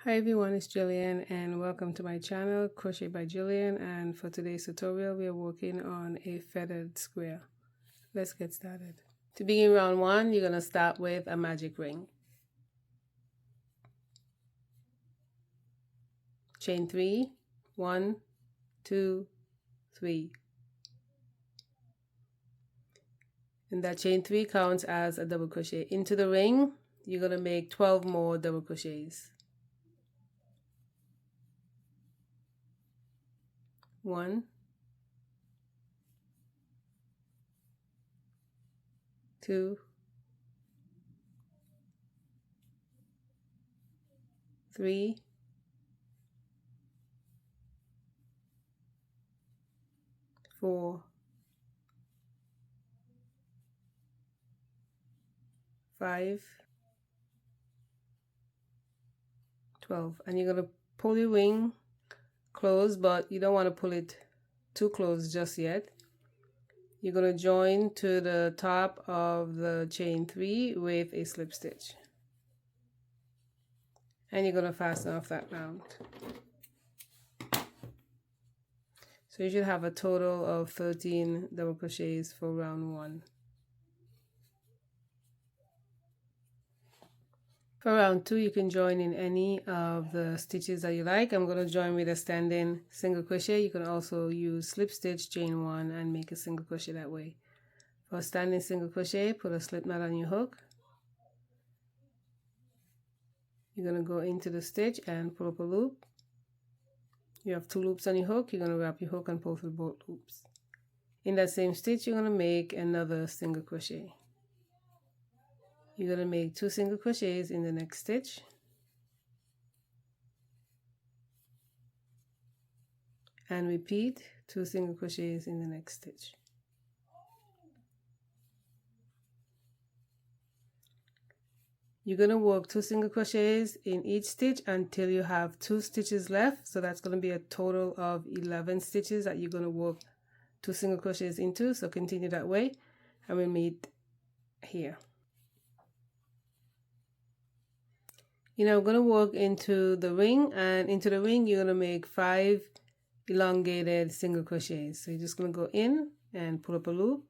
Hi everyone, it's Gillian and welcome to my channel Crochet by Gillian, and for today's tutorial we are working on a feathered square. Let's get started. To begin round 1, you're going to start with a magic ring. Chain 3, 1, 2, 3. And that chain 3 counts as a double crochet. Into the ring, you're going to make 12 more double crochets. 1, 2, 3, 4, 5, 12. And you're going to pull your ring close, but you don't want to pull it too close just yet. You're going to join to the top of the chain 3 with a slip stitch, and you're going to fasten off that round. So you should have a total of 13 double crochets for round 1. For round 2, you can join in any of the stitches that you like. I'm going to join with a standing single crochet. You can also use slip stitch, chain 1, and make a single crochet that way. For a standing single crochet, put a slip knot on your hook. You're going to go into the stitch and pull up a loop. You have 2 loops on your hook. You're going to wrap your hook and pull through both loops. In that same stitch, you're going to make another single crochet. You're going to make 2 single crochets in the next stitch, and repeat 2 single crochets in the next stitch. You're going to work 2 single crochets in each stitch until you have 2 stitches left. So that's going to be a total of 11 stitches that you're going to work 2 single crochets into. So continue that way, and we'll meet here. You're now going to work into the ring, and into the ring you're going to make 5 elongated single crochets. So you're just going to go in and pull up a loop.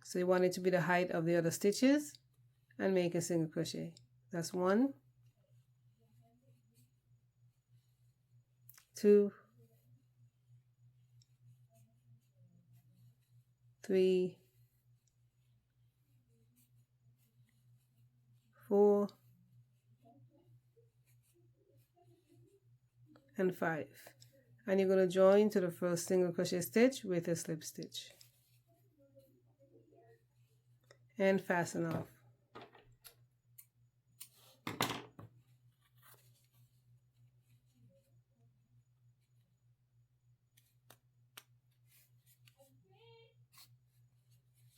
So you want it to be the height of the other stitches, and make a single crochet. That's 1, 2, 3, 4, and 5. And you're going to join to the first single crochet stitch with a slip stitch and fasten off.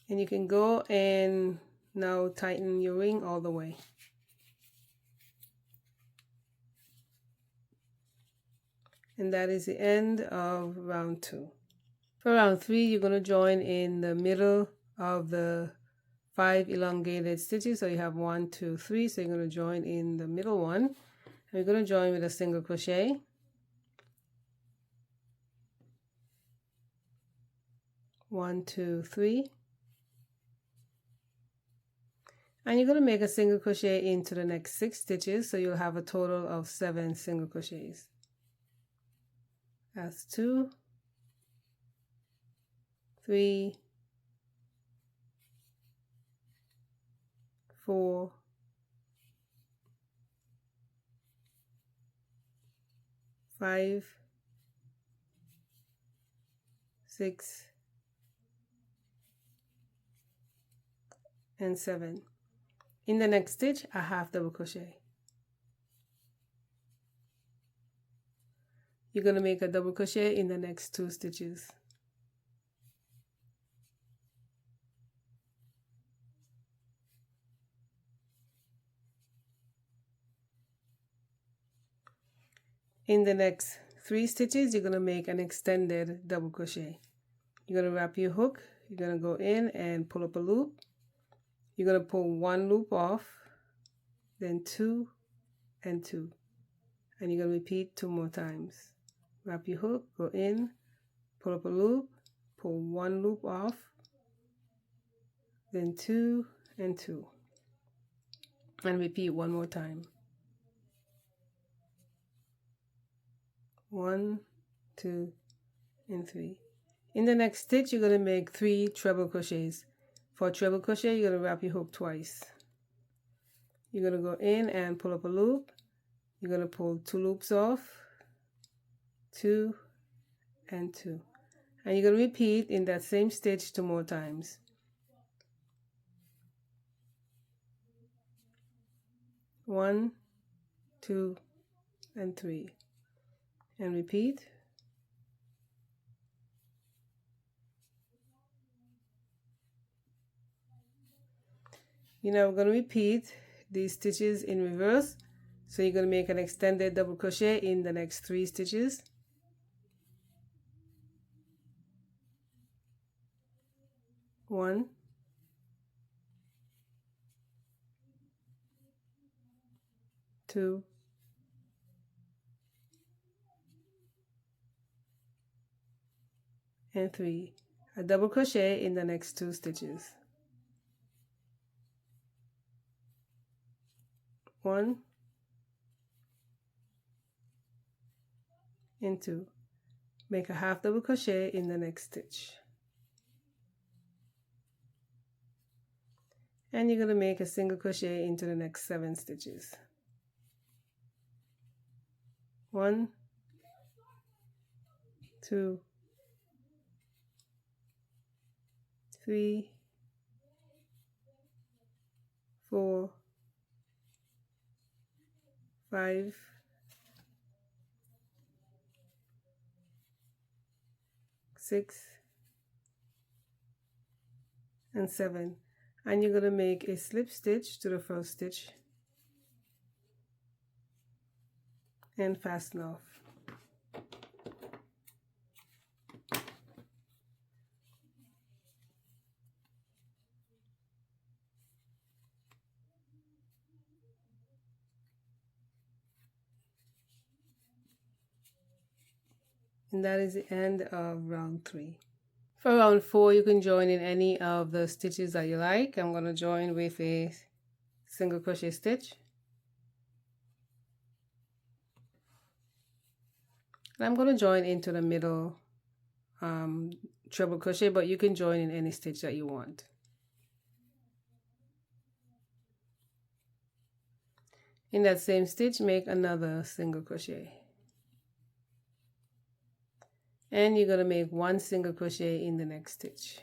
And you can go and now tighten your ring all the way. And that is the end of round 2. For round 3, you're going to join in the middle of the 5 elongated stitches. So you have 1, 2, 3. So you're going to join in the middle one, and you're going to join with a single crochet. 1, 2, 3. And you're going to make a single crochet into the next 6 stitches, so you'll have a total of 7 single crochets. That's 2, 3, 4, 5, 6, and 7. In the next stitch, a half double crochet. You're going to make a double crochet in the next 2 stitches. In the next 3 stitches, you're going to make an extended double crochet. You're going to wrap your hook. You're going to go in and pull up a loop. You're going to pull 1 loop off, then 2, and 2. And you're going to repeat 2 more times. Wrap your hook, go in, pull up a loop, pull 1 loop off, then 2 and 2. And repeat 1 more time. 1, 2, and 3. In the next stitch, you're going to make 3 treble crochets. For treble crochet, you're going to wrap your hook twice. You're going to go in and pull up a loop. You're going to pull 2 loops off, 2 and 2. And you're going to repeat in that same stitch 2 more times. 1, 2, and 3. And repeat. You're now going to repeat these stitches in reverse. So you're going to make an extended double crochet in the next 3 stitches. 1, 2, and 3. A double crochet in the next 2 stitches. 1 and 2. Make a half double crochet in the next stitch. And you're going to make a single crochet into the next 7 stitches. 1, 2, 3, 4, 5, 6, and 7. And you're going to make a slip stitch to the first stitch and fasten off. And that is the end of round 3. For round 4, you can join in any of the stitches that you like. I'm going to join with a single crochet stitch. And I'm going to join into the middle treble crochet, but you can join in any stitch that you want. In that same stitch, make another single crochet. And you're going to make 1 single crochet in the next stitch.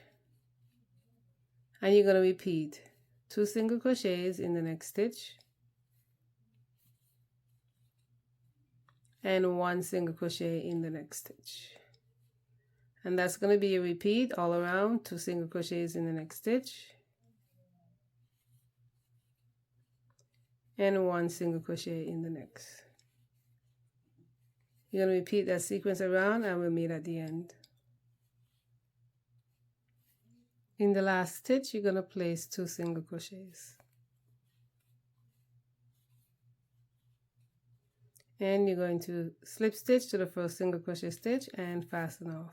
And you're going to repeat 2 single crochets in the next stitch. And 1 single crochet in the next stitch. And that's going to be a repeat all around, 2 single crochets in the next stitch. And 1 single crochet in the next. You're going to repeat that sequence around and we'll meet at the end. In the last stitch, you're going to place 2 single crochets. And you're going to slip stitch to the first single crochet stitch and fasten off.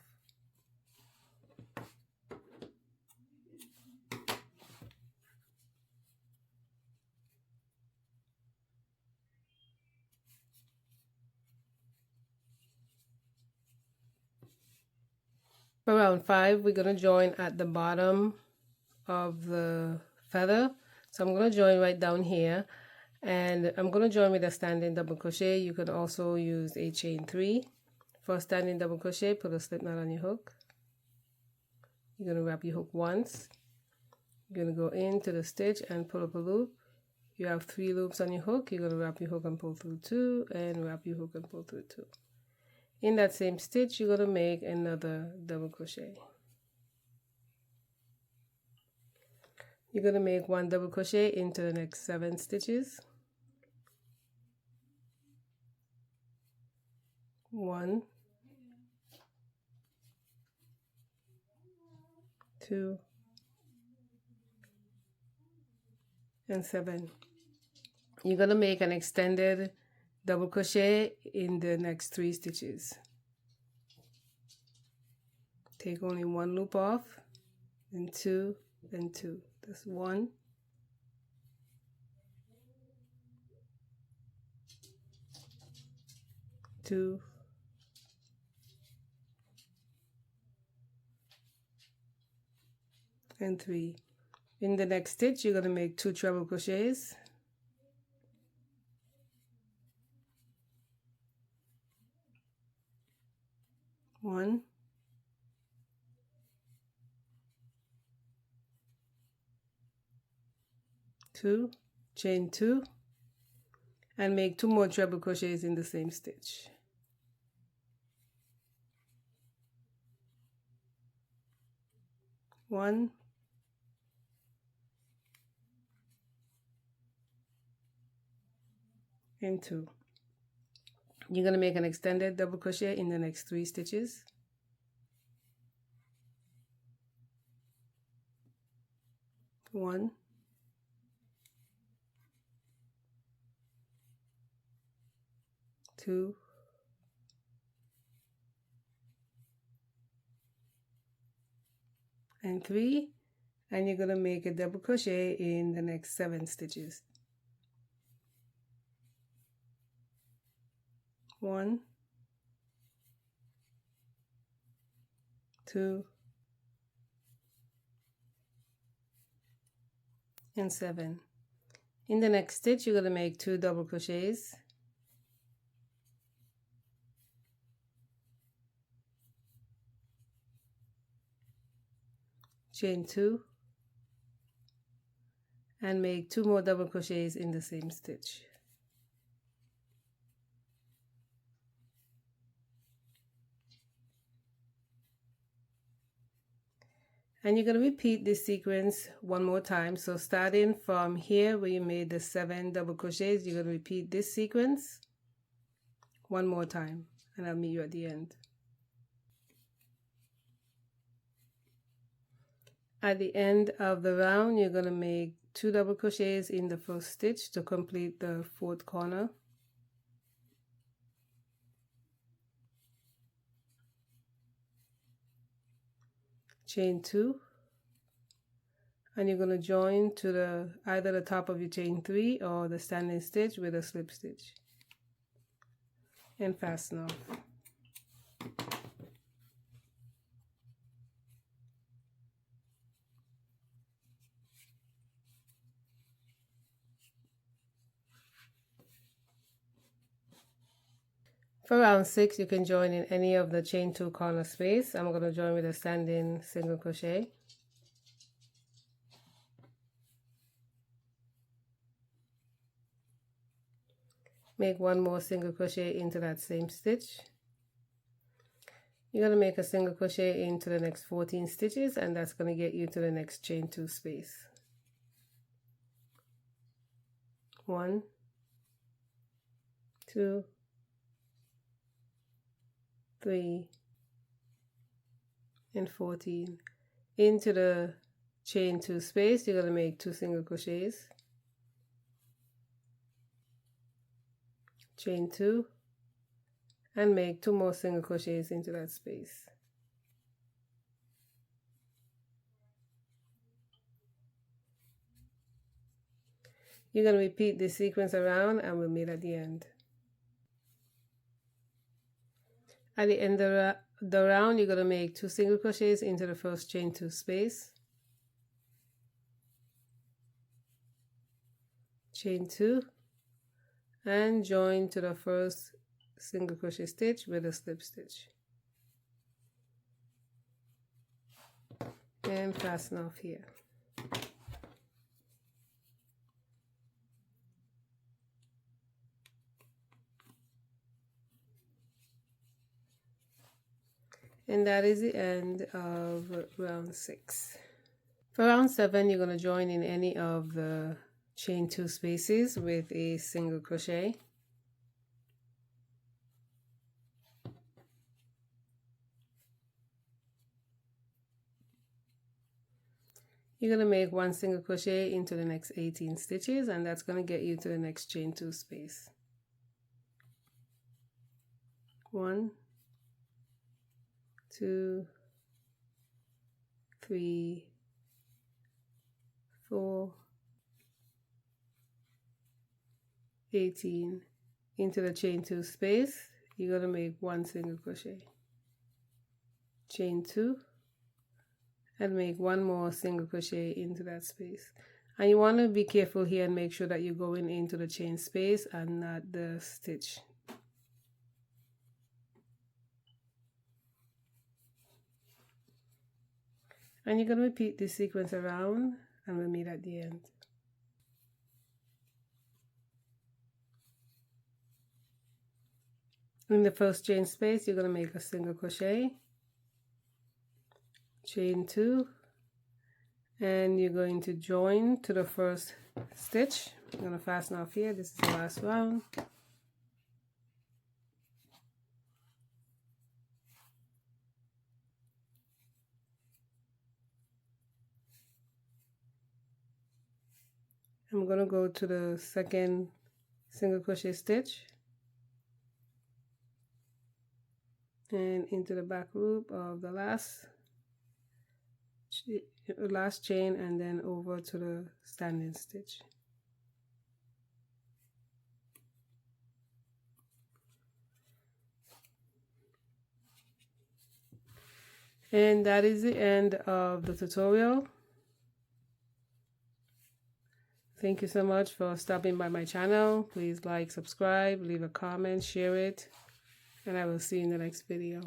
For round 5, we're going to join at the bottom of the feather. So I'm going to join right down here, and I'm going to join with a standing double crochet. You can also use a chain 3. For a standing double crochet, put a slip knot on your hook. You're going to wrap your hook once. You're going to go into the stitch and pull up a loop. You have 3 loops on your hook. You're going to wrap your hook and pull through 2, and wrap your hook and pull through 2. In that same stitch, you're going to make another double crochet. You're going to make 1 double crochet into the next 7 stitches. 1, 2, and 7. you're going to make an extended double crochet in the next 3 stitches. Take only 1 loop off, then 2, then 2. That's 1, 2, and 3. In the next stitch, you're going to make 2 treble crochets. One, 2, chain 2, and make 2 more treble crochets in the same stitch. One, and 2. You're going to make an extended double crochet in the next 3 stitches. One, 2, and 3, and you're going to make a double crochet in the next 7 stitches. 1, 2, and 7. In the next stitch, you're going to make 2 double crochets. Chain 2, and make 2 more double crochets in the same stitch. And you're going to repeat this sequence 1 more time. So starting from here where you made the 7 double crochets, you're going to repeat this sequence 1 more time, and I'll meet you at the end. At the end of the round, you're going to make 2 double crochets in the first stitch to complete the 4th corner. Chain 2, and you're going to join to either the top of your chain 3 or the standing stitch with a slip stitch, and fasten off. For round 6, you can join in any of the chain 2 corner space. I'm going to join with a standing single crochet. Make 1 more single crochet into that same stitch. You're going to make a single crochet into the next 14 stitches, and that's going to get you to the next chain 2 space. 1, 2, 3, and 14. Into the chain 2 space, you're going to make 2 single crochets, chain 2, and make 2 more single crochets into that space. You're going to repeat this sequence around, and we'll meet at the end. At the end of the round, you're going to make 2 single crochets into the first chain 2 space, chain 2, and join to the first single crochet stitch with a slip stitch, and fasten off here. And that is the end of round 6. For round 7, you're going to join in any of the chain 2 spaces with a single crochet. You're going to make 1 single crochet into the next 18 stitches, and that's going to get you to the next chain 2 space. 1, 2, 3, 4, 18. Into the chain 2 space, you're going to make 1 single crochet, chain 2, and make 1 more single crochet into that space. And you want to be careful here and make sure that you're going into the chain space and not the stitch. And you're going to repeat this sequence around, and we'll meet at the end. In the first chain space, you're going to make a single crochet, chain 2, and you're going to join to the first stitch. I'm going to fasten off here. This is the last round. I'm going to go to the second single crochet stitch and into the back loop of the last chain, and then over to the standing stitch. And that is the end of the tutorial. Thank you so much for stopping by my channel. Please like, subscribe, leave a comment, share it, and I will see you in the next video.